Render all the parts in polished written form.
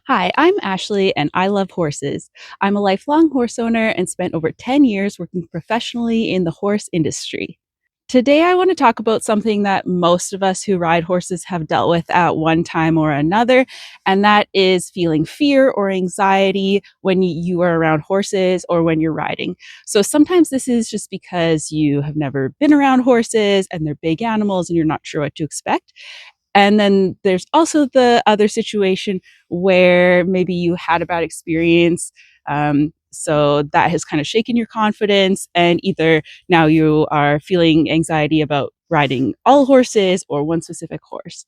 Hi, I'm Ashley and I love horses. I'm a lifelong horse owner and spent over 10 years working professionally in the horse industry. Today, I want to talk about something that most of us who ride horses have dealt with at one time or another, and that is feeling fear or anxiety when you are around horses or when you're riding. So sometimes this is just because you have never been around horses and they're big animals and you're not sure what to expect. And then there's also the other situation where maybe you had a bad experience. So that has kind of shaken your confidence, and either now you are feeling anxiety about riding all horses or one specific horse.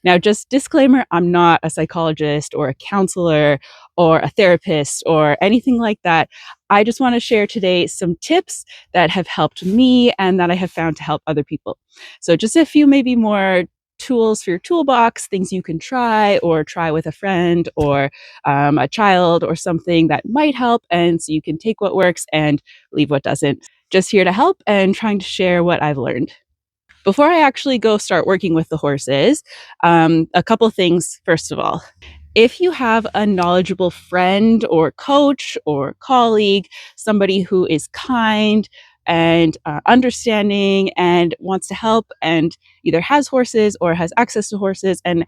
Now, just disclaimer, I'm not a psychologist or a counselor or a therapist or anything like that. I just want to share today some tips that have helped me and that I have found to help other people. So, just a few maybe more tools for your toolbox, things you can try or try with a friend or a child or something that might help. And so you can take what works and leave what doesn't. Just here to help and trying to share what I've learned. Before I actually go start working with the horses, a couple things. First of all, if you have a knowledgeable friend or coach or colleague, somebody who is kind and understanding and wants to help and either has horses or has access to horses, and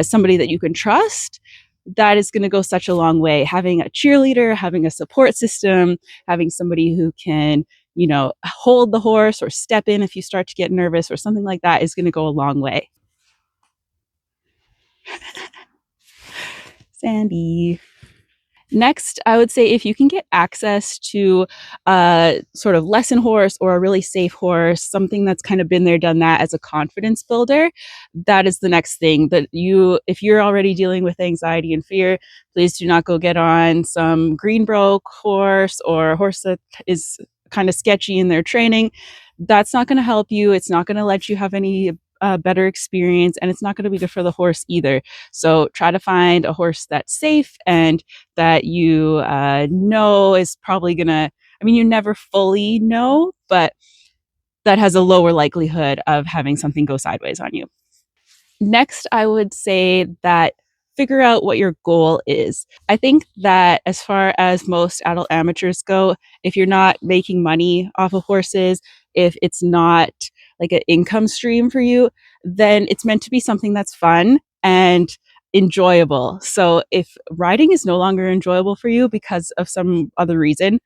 somebody that you can trust, that is going to go such a long way. Having a cheerleader, having a support system, having somebody who can, hold the horse or step in if you start to get nervous or something like that is going to go a long way. Sandy. Next, I would say if you can get access to a sort of lesson horse or a really safe horse, something that's kind of been there, done that as a confidence builder, that is the next thing that if you're already dealing with anxiety and fear, please do not go get on some Greenbroke horse or a horse that is kind of sketchy in their training. That's not going to help you. It's not going to let you have any better experience, and it's not going to be good for the horse either. So try to find a horse that's safe and that you know is probably going to, I mean, you never fully know, but that has a lower likelihood of having something go sideways on you. Next, I would say that figure out what your goal is. I think that as far as most adult amateurs go, if you're not making money off of horses, if it's not like an income stream for you, then it's meant to be something that's fun and enjoyable. So if riding is no longer enjoyable for you because of some other reason,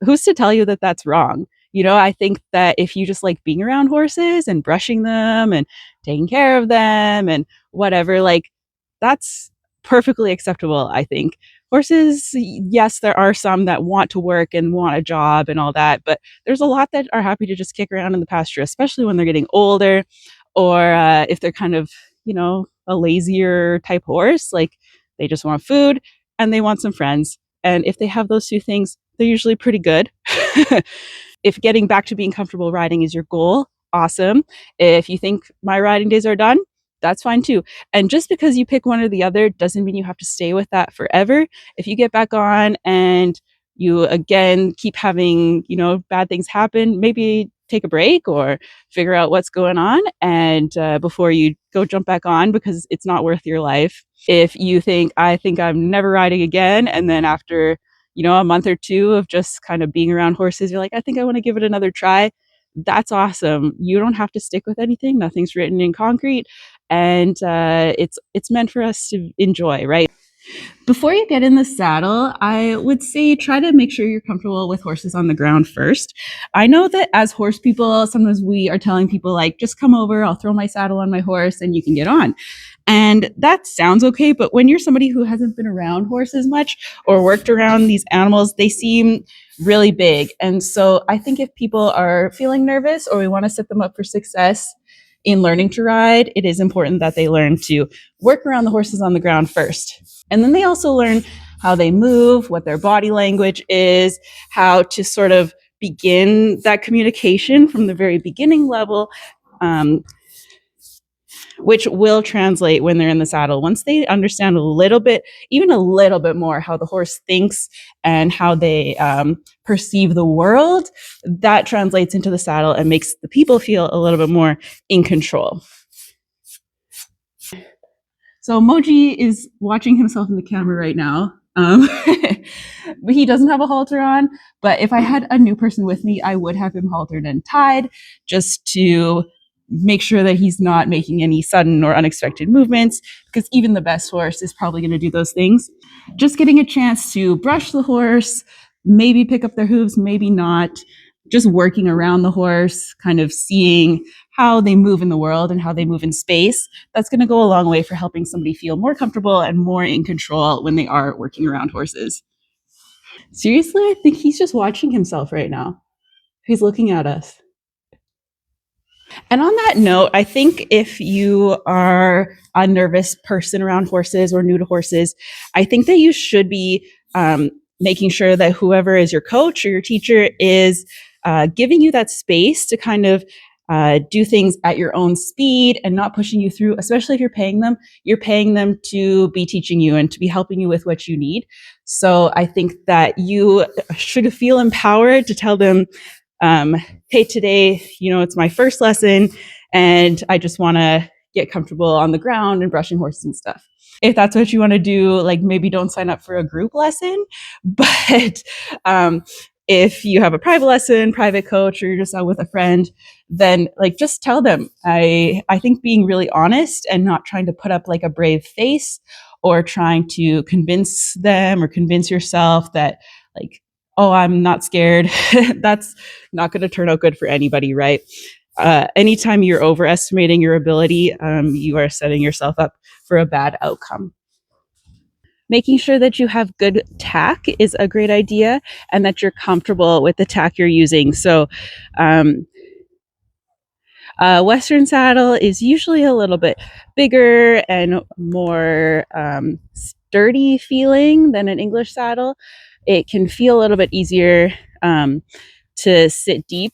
who's to tell you that that's wrong? I think that if you just like being around horses and brushing them and taking care of them and whatever, like that's perfectly acceptable, I think. Horses, yes, there are some that want to work and want a job and all that, but there's a lot that are happy to just kick around in the pasture, especially when they're getting older or if they're kind of, a lazier type horse, like they just want food and they want some friends. And if they have those two things, they're usually pretty good. If getting back to being comfortable riding is your goal, awesome. If you think my riding days are done, that's fine too. And just because you pick one or the other doesn't mean you have to stay with that forever. If you get back on and you again keep having, bad things happen, maybe take a break or figure out what's going on and before you go jump back on because it's not worth your life. If you think, I think I'm never riding again, and then after a month or two of just kind of being around horses, you're like, I think I want to give it another try. That's awesome. You don't have to stick with anything. Nothing's written in concrete, and it's meant for us to enjoy, right? Before you get in the saddle, I would say try to make sure you're comfortable with horses on the ground first. I know that as horse people, sometimes we are telling people, like, just come over, I'll throw my saddle on my horse and you can get on. And that sounds okay, but when you're somebody who hasn't been around horses much or worked around these animals, they seem really big. And so I think if people are feeling nervous or we want to set them up for success in learning to ride, it is important that they learn to work around the horses on the ground first. And then they also learn how they move, what their body language is, how to sort of begin that communication from the very beginning level, which will translate when they're in the saddle. Once they understand a little bit, even a little bit more, how the horse thinks and how they perceive the world, that translates into the saddle and makes the people feel a little bit more in control. So Moji is watching himself in the camera right now. But he doesn't have a halter on. But if I had a new person with me, I would have him haltered and tied just to make sure that he's not making any sudden or unexpected movements, because even the best horse is probably going to do those things. Just getting a chance to brush the horse, maybe pick up their hooves, maybe not. Just working around the horse, kind of seeing how they move in the world and how they move in space. That's going to go a long way for helping somebody feel more comfortable and more in control when they are working around horses. Seriously, I think he's just watching himself right now. He's looking at us. And on that note, I think if you are a nervous person around horses or new to horses, I think that you should be making sure that whoever is your coach or your teacher is giving you that space to kind of do things at your own speed and not pushing you through, especially if you're paying them. You're paying them to be teaching you and to be helping you with what you need. So I think that you should feel empowered to tell them, hey, today, it's my first lesson and I just want to get comfortable on the ground and brushing horses and stuff. If that's what you want to do, like maybe don't sign up for a group lesson, but if you have a private lesson, private coach, or you're just out with a friend, then like just tell them. I think being really honest and not trying to put up like a brave face or trying to convince them or convince yourself that like, oh, I'm not scared. That's not going to turn out good for anybody, right? Anytime you're overestimating your ability, you are setting yourself up for a bad outcome. Making sure that you have good tack is a great idea and that you're comfortable with the tack you're using. So, Western saddle is usually a little bit bigger and more sturdy feeling than an English saddle. It can feel a little bit easier to sit deep.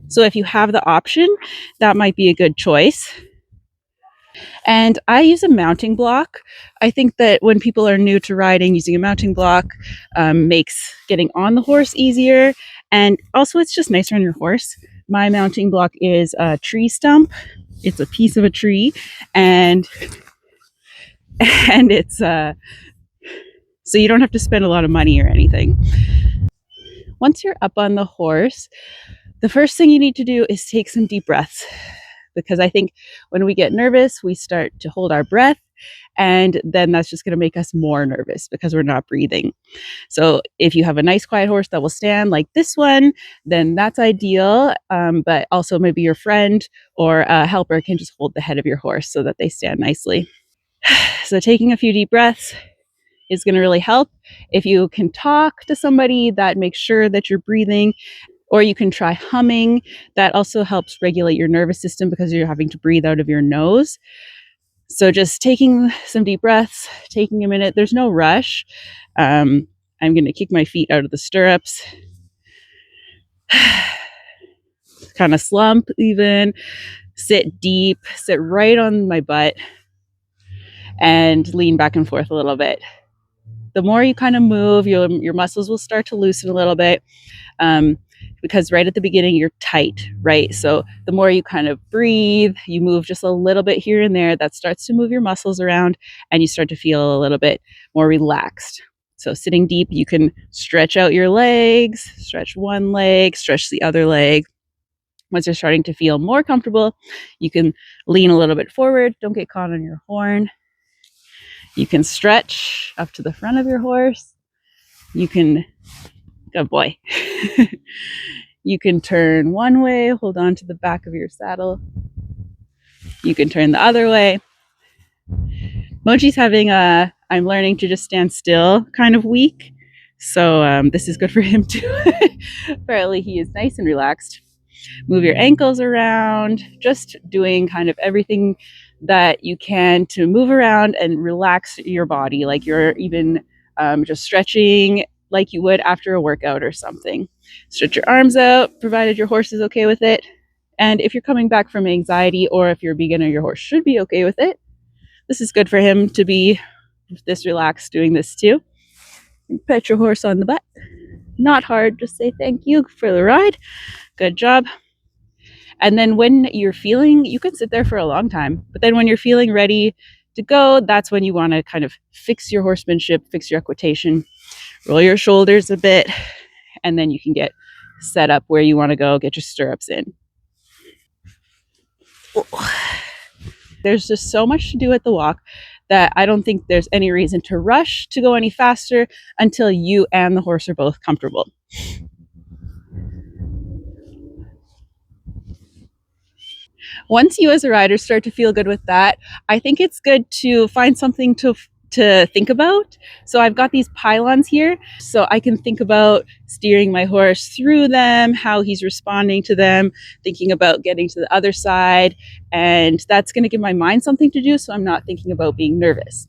So if you have the option, that might be a good choice. And I use a mounting block. I think that when people are new to riding, using a mounting block makes getting on the horse easier. And also, it's just nicer on your horse. My mounting block is a tree stump. It's a piece of a tree, and it's so you don't have to spend a lot of money or anything. Once you're up on the horse, the first thing you need to do is take some deep breaths, because I think when we get nervous, we start to hold our breath, and then that's just going to make us more nervous because we're not breathing. So if you have a nice quiet horse that will stand like this one, then that's ideal. But also maybe your friend or a helper can just hold the head of your horse so that they stand nicely. So taking a few deep breaths is going to really help. If you can talk to somebody, that makes sure that you're breathing. Or you can try humming. That also helps regulate your nervous system because you're having to breathe out of your nose. So just taking some deep breaths, taking a minute. There's no rush. I'm going to kick my feet out of the stirrups. Kind of slump even. Sit deep. Sit right on my butt. And lean back and forth a little bit. The more you kind of move, your muscles will start to loosen a little bit. Because right at the beginning you're tight, right? So the more you kind of breathe, you move just a little bit here and there, that starts to move your muscles around and you start to feel a little bit more relaxed. So sitting deep, you can stretch out your legs, stretch one leg, stretch the other leg. Once you're starting to feel more comfortable, you can lean a little bit forward. Don't get caught on your horn. You can stretch up to the front of your horse. You can, good boy. You can turn one way, hold on to the back of your saddle. You can turn the other way. Moji's having a I'm learning to just stand still kind of week. So this is good for him too. Apparently he is nice and relaxed. Move your ankles around, just doing kind of everything that you can to move around and relax your body, like you're even just stretching like you would after a workout or something. Stretch your arms out, provided your horse is okay with it. And if you're coming back from anxiety, or if you're a beginner, your horse should be okay with it. This is good for him to be this relaxed doing this too. Pet your horse on the butt. Not hard, just say thank you for the ride. Good job. And then when you're feeling, you can sit there for a long time, but then when you're feeling ready to go, that's when you want to kind of fix your horsemanship, fix your equitation, roll your shoulders a bit, and then you can get set up where you want to go, get your stirrups in. There's just so much to do at the walk that I don't think there's any reason to rush to go any faster until you and the horse are both comfortable. Once you as a rider start to feel good with that, I think it's good to find something to think about. So I've got these pylons here, so I can think about steering my horse through them, how he's responding to them, thinking about getting to the other side, and that's going to give my mind something to do, so I'm not thinking about being nervous.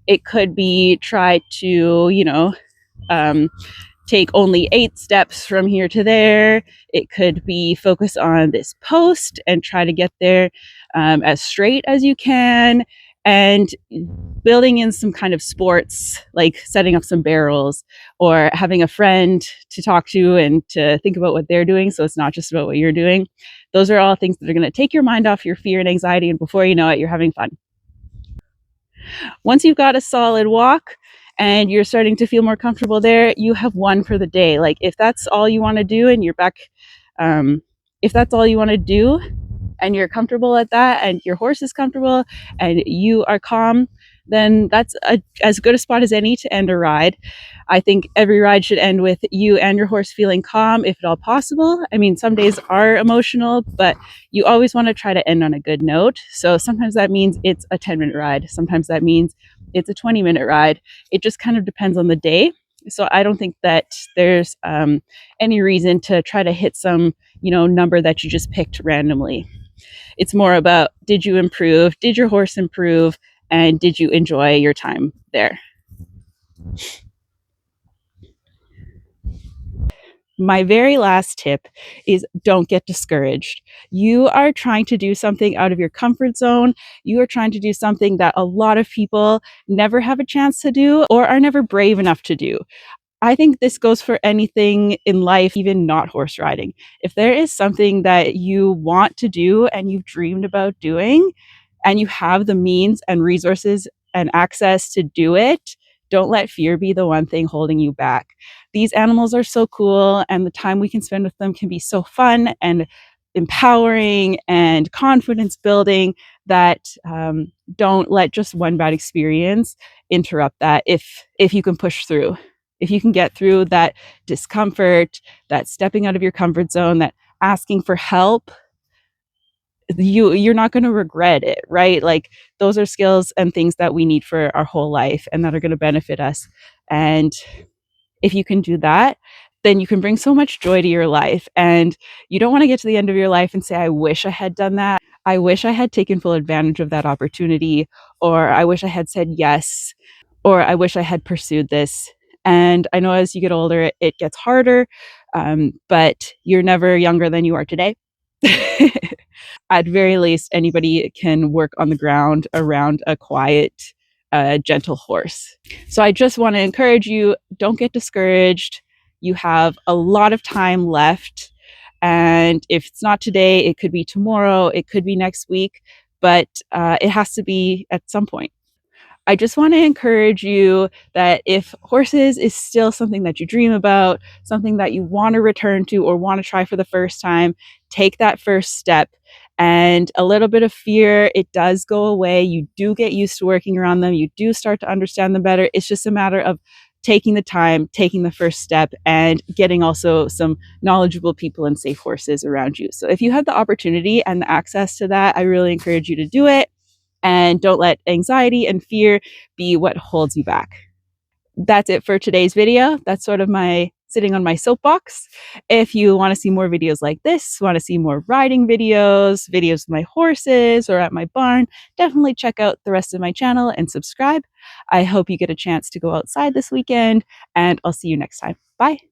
It could be try to, take only 8 steps from here to there. It could be focus on this post and try to get there as straight as you can, and building in some kind of sports, like setting up some barrels or having a friend to talk to and to think about what they're doing, so it's not just about what you're doing. Those are all things that are going to take your mind off your fear and anxiety, and before you know it, you're having fun. Once you've got a solid walk and you're starting to feel more comfortable there, you have won for the day. Like if that's all you want to do and you're back, if that's all you want to do and you're comfortable at that and your horse is comfortable and you are calm, then that's as good a spot as any to end a ride. I think every ride should end with you and your horse feeling calm, if at all possible. I mean, some days are emotional, but you always want to try to end on a good note. So sometimes that means it's a 10-minute ride. Sometimes that means it's a 20-minute ride. It just kind of depends on the day. So I don't think that there's any reason to try to hit some, number that you just picked randomly. It's more about, did you improve? Did your horse improve? And did you enjoy your time there? My very last tip is don't get discouraged. You are trying to do something out of your comfort zone. You are trying to do something that a lot of people never have a chance to do or are never brave enough to do. I think this goes for anything in life, even not horse riding. If there is something that you want to do and you've dreamed about doing, and you have the means and resources and access to do it, don't let fear be the one thing holding you back. These animals are so cool, and the time we can spend with them can be so fun and empowering and confidence building that don't let just one bad experience interrupt that. If you can push through, if you can get through that discomfort, that stepping out of your comfort zone, that asking for help, you're not going to regret it, right? Like those are skills and things that we need for our whole life and that are going to benefit us. And if you can do that, then you can bring so much joy to your life. And you don't want to get to the end of your life and say, I wish I had done that. I wish I had taken full advantage of that opportunity, or I wish I had said yes, or I wish I had pursued this. And I know as you get older, it gets harder, but you're never younger than you are today. At very least, anybody can work on the ground around a quiet, gentle horse. So I just want to encourage you, don't get discouraged. You have a lot of time left. And if it's not today, it could be tomorrow, it could be next week, but it has to be at some point. I just want to encourage you that if horses is still something that you dream about, something that you want to return to or want to try for the first time, take that first step. And a little bit of fear, it does go away. You do get used to working around them. You do start to understand them better. It's just a matter of taking the time, taking the first step, and getting also some knowledgeable people and safe horses around you. So if you have the opportunity and the access to that, I really encourage you to do it. And don't let anxiety and fear be what holds you back. That's it for today's video. That's sort of my sitting on my soapbox. If you want to see more videos like this, want to see more riding videos, videos of my horses or at my barn, definitely check out the rest of my channel and subscribe. I hope you get a chance to go outside this weekend, and I'll see you next time. Bye.